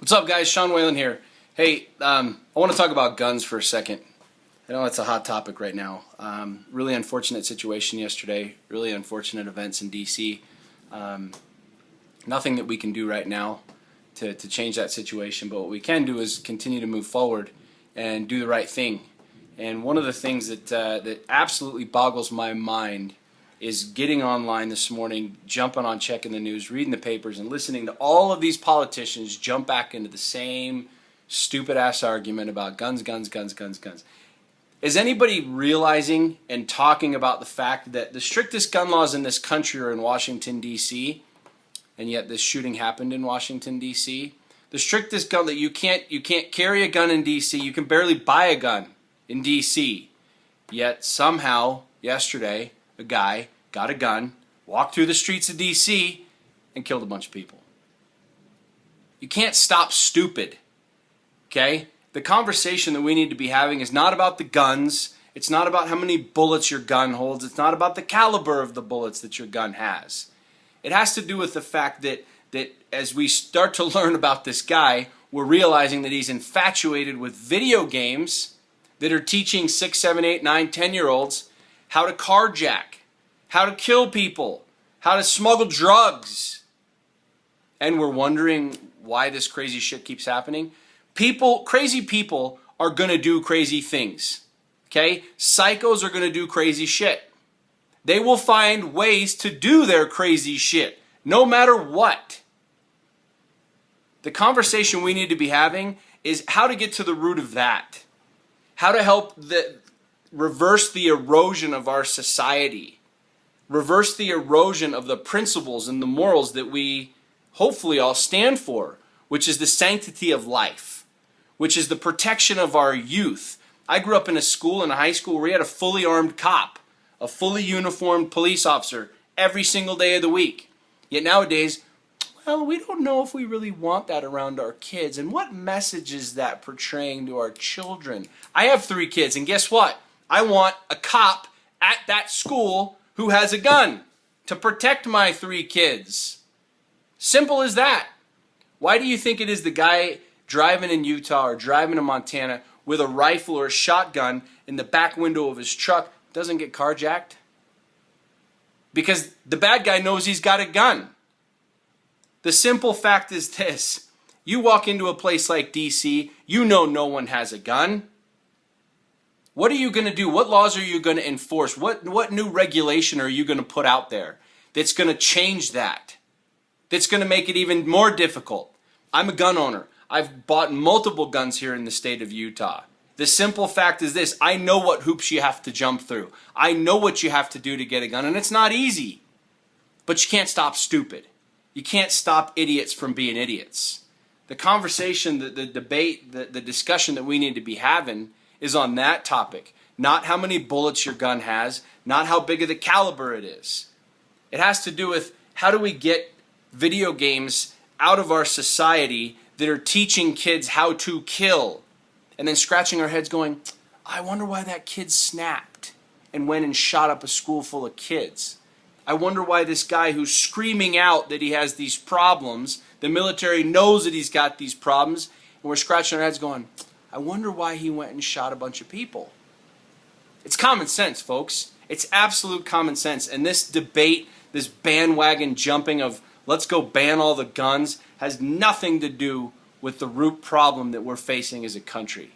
What's up, guys? Sean Whalen here. Hey, I want to talk about guns for a second. I know it's a hot topic right now. Really unfortunate situation yesterday. Really unfortunate events in D.C. Nothing that we can do right now to change that situation, but what we can do is continue to move forward and do the right thing. And one of the things that absolutely boggles my mind is getting online this morning, jumping on, checking the news, reading the papers, and listening to all of these politicians jump back into the same stupid-ass argument about guns, guns, guns, guns, guns. Is anybody realizing and talking about the fact that the strictest gun laws in this country are in Washington, D.C., and yet this shooting happened in Washington, D.C.? The strictest gun that you can't carry a gun in D.C., you can barely buy a gun in D.C., yet somehow, yesterday, a guy got a gun, walked through the streets of D.C., and killed a bunch of people. You can't stop stupid, okay? The conversation that we need to be having is not about the guns. It's not about how many bullets your gun holds. It's not about the caliber of the bullets that your gun has. It has to do with the fact that as we start to learn about this guy, we're realizing that he's infatuated with video games that are teaching 6, 7, 8, 9, 10-year-olds how to carjack, how to kill people, how to smuggle drugs. And we're wondering why this crazy shit keeps happening. Crazy people are going to do crazy things. Okay? Psychos are going to do crazy shit. They will find ways to do their crazy shit, no matter what. The conversation we need to be having is how to get to the root of that. How to help reverse the erosion of our society. Reverse the erosion of the principles and the morals that we hopefully all stand for, which is the sanctity of life, which is the protection of our youth. I grew up in a high school, where we had a fully armed cop, a fully uniformed police officer every single day of the week. Yet nowadays, well, we don't know if we really want that around our kids. And what message is that portraying to our children? I have 3 kids, and guess what? I want a cop at that school who has a gun to protect my 3 kids. Simple as that. Why do you think it is the guy driving in Utah or driving in Montana with a rifle or a shotgun in the back window of his truck doesn't get carjacked? Because the bad guy knows he's got a gun. The simple fact is this. You walk into a place like D.C., you know no one has a gun. What are you going to do? What laws are you going to enforce? What new regulation are you going to put out there that's going to change that? That's going to make it even more difficult? I'm a gun owner. I've bought multiple guns here in the state of Utah. The simple fact is this. I know what hoops you have to jump through. I know what you have to do to get a gun, and it's not easy. But you can't stop stupid. You can't stop idiots from being idiots. The conversation, the debate, the discussion that we need to be having is on that topic. Not how many bullets your gun has, not how big of the caliber it is. It has to do with how do we get video games out of our society that are teaching kids how to kill, and then scratching our heads going, I wonder why that kid snapped and went and shot up a school full of kids. I wonder why this guy who's screaming out that he has these problems, the military knows that he's got these problems, and we're scratching our heads going, I wonder why he went and shot a bunch of people. It's common sense, folks. It's absolute common sense. And this debate, this bandwagon jumping of let's go ban all the guns, has nothing to do with the root problem that we're facing as a country.